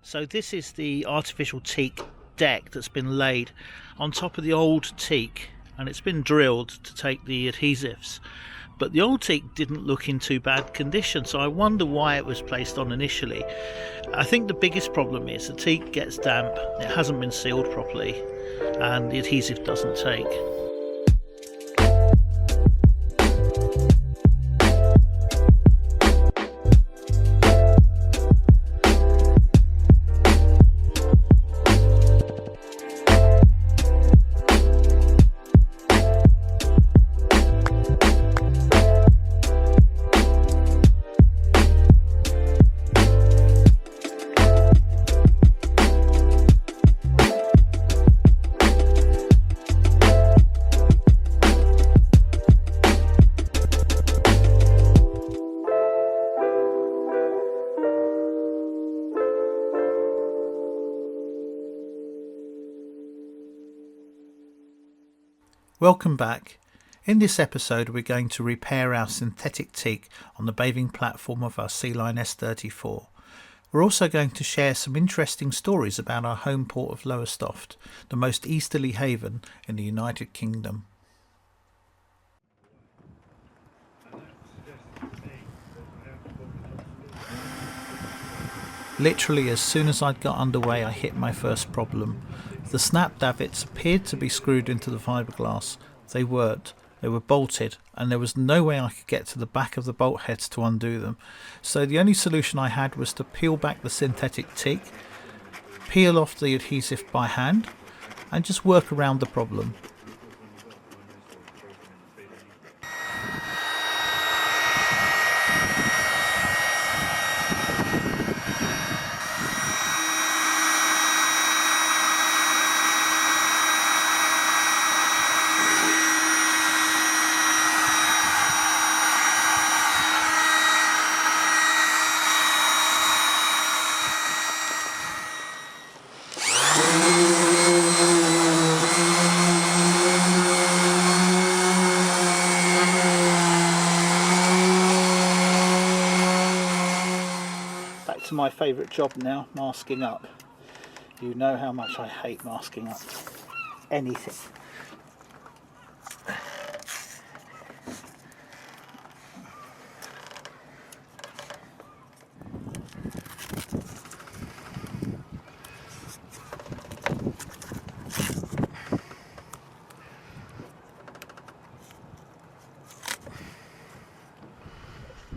So this is the artificial teak deck that's been laid on top of the old teak, and it's been drilled to take the adhesives. But the old teak didn't look in too bad condition, so I wonder why it was placed on initially. I think the biggest problem is the teak gets damp, it hasn't been sealed properly, and the adhesive doesn't take. Welcome back. In this episode we're going to repair our synthetic teak on the bathing platform of our Sea Line S34. We're also going to share some interesting stories about our home port of Lowestoft, the most easterly haven in the United Kingdom. Literally as soon as I'd got underway I hit my first problem. The snap davits appeared to be screwed into the fiberglass. They weren't. They were bolted, and there was no way I could get to the back of the bolt heads to undo them. So the only solution I had was to peel back the synthetic teak, peel off the adhesive by hand, and just work around the problem. To my favourite job now, masking up. You know how much I hate masking up anything.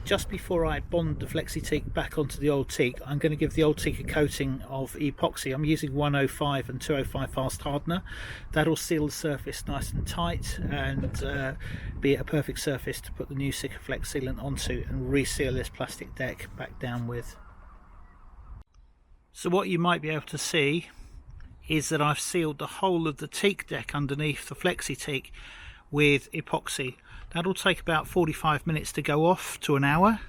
Just before I bond the Flexi Teak back onto the old teak, I'm going to give the old teak a coating of epoxy. I'm using 105 and 205 fast hardener. That'll seal the surface nice and tight and be a perfect surface to put the new Sikaflex sealant onto and reseal this plastic deck back down with. So what you might be able to see is that I've sealed the whole of the teak deck underneath the Flexi Teak with epoxy. That'll take about 45 minutes to go off to an hour,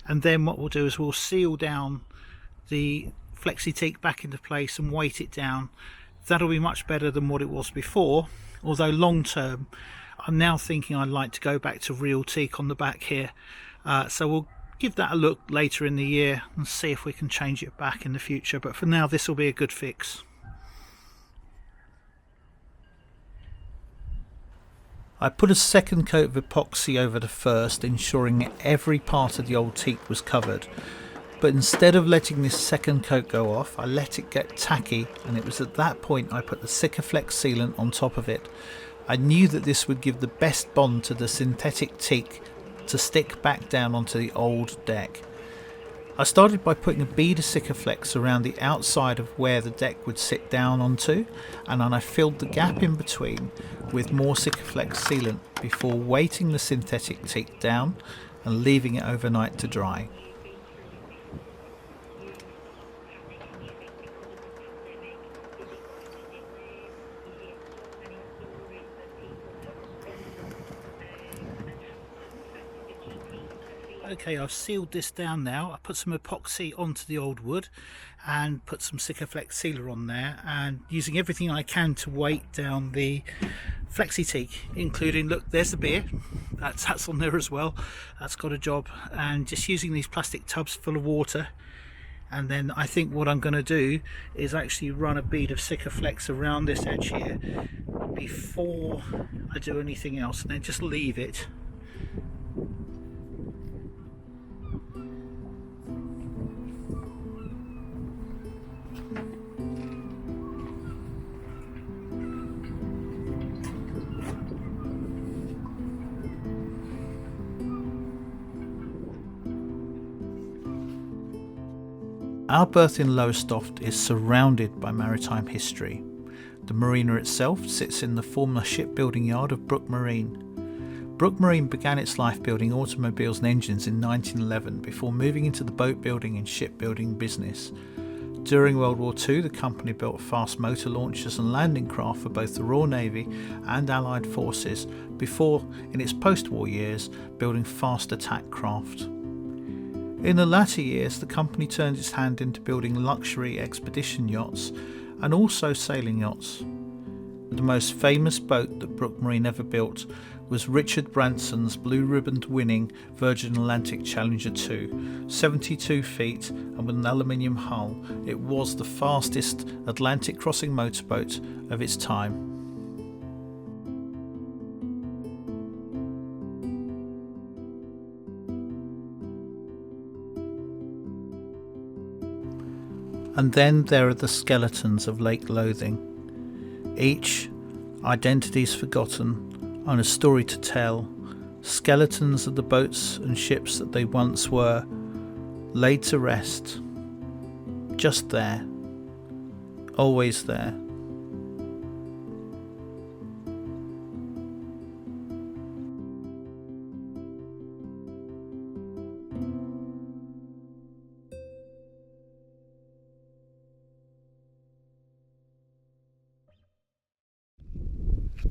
and then what we'll do is we'll seal down the Flexi Teak back into place and weight it down. That'll be much better than what it was before, although long term I'm now thinking I'd like to go back to real teak on the back here, so we'll give that a look later in the year and see if we can change it back in the future, but for now this will be a good fix. I put a second coat of epoxy over the first, ensuring every part of the old teak was covered. But instead of letting this second coat go off, I let it get tacky, and it was at that point I put the Sikaflex sealant on top of it. I knew that this would give the best bond to the synthetic teak to stick back down onto the old deck. I started by putting a bead of Sikaflex around the outside of where the deck would sit down onto, and then I filled the gap in between with more Sikaflex sealant before weighting the synthetic teak down and leaving it overnight to dry. Okay, I've sealed this down now. I put some epoxy onto the old wood and put some Sikaflex sealer on there, and using everything I can to weight down the Flexi Teak, including, look, there's the beer, that's on there as well, that's got a job, and just using these plastic tubs full of water And then I think what I'm going to do is actually run a bead of Sikaflex around this edge here before I do anything else, and then just leave it. Our berth in Lowestoft is surrounded by maritime history. The marina itself sits in the former shipbuilding yard of Brook Marine. Brook Marine began its life building automobiles and engines in 1911 before moving into the boat building and shipbuilding business. During World War II, the company built fast motor launchers and landing craft for both the Royal Navy and Allied forces before, in its post-war years, building fast attack craft. In the latter years, the company turned its hand into building luxury expedition yachts and also sailing yachts. The most famous boat that Brook Marine ever built was Richard Branson's blue-ribboned winning Virgin Atlantic Challenger 2, 72 feet and with an aluminium hull. It was the fastest Atlantic crossing motorboat of its time. And then there are the skeletons of Lake Lothing, each identities forgotten and a story to tell, skeletons of the boats and ships that they once were, laid to rest, just there, always there.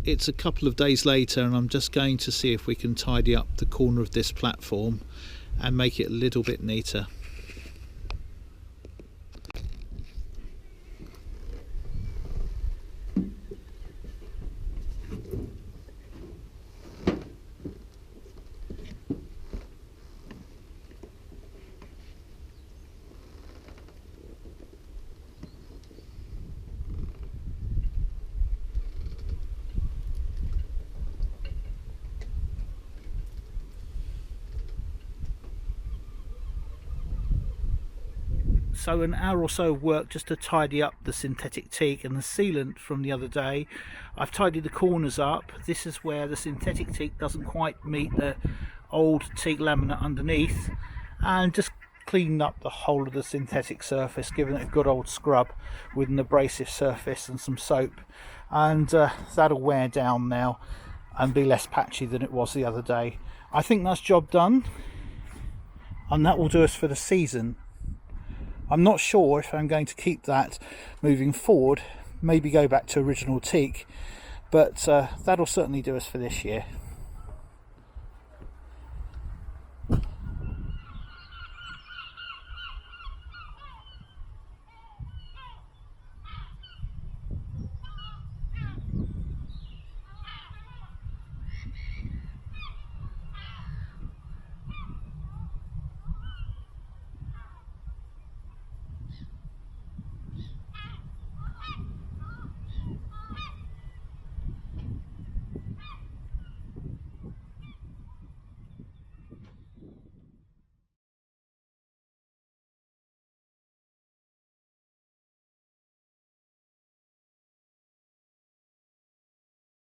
It's a couple of days later and I'm just going to see if we can tidy up the corner of this platform and make it a little bit neater. So an hour or so of work just to tidy up the synthetic teak and the sealant from the other day. I've tidied the corners up. This is where the synthetic teak doesn't quite meet the old teak laminate underneath, and just cleaned up the whole of the synthetic surface, giving it a good old scrub with an abrasive surface and some soap, and that'll wear down now and be less patchy than it was the other day. I think that's job done, and that will do us for the season. I'm not sure if I'm going to keep that moving forward, maybe go back to original teak, but that'll certainly do us for this year.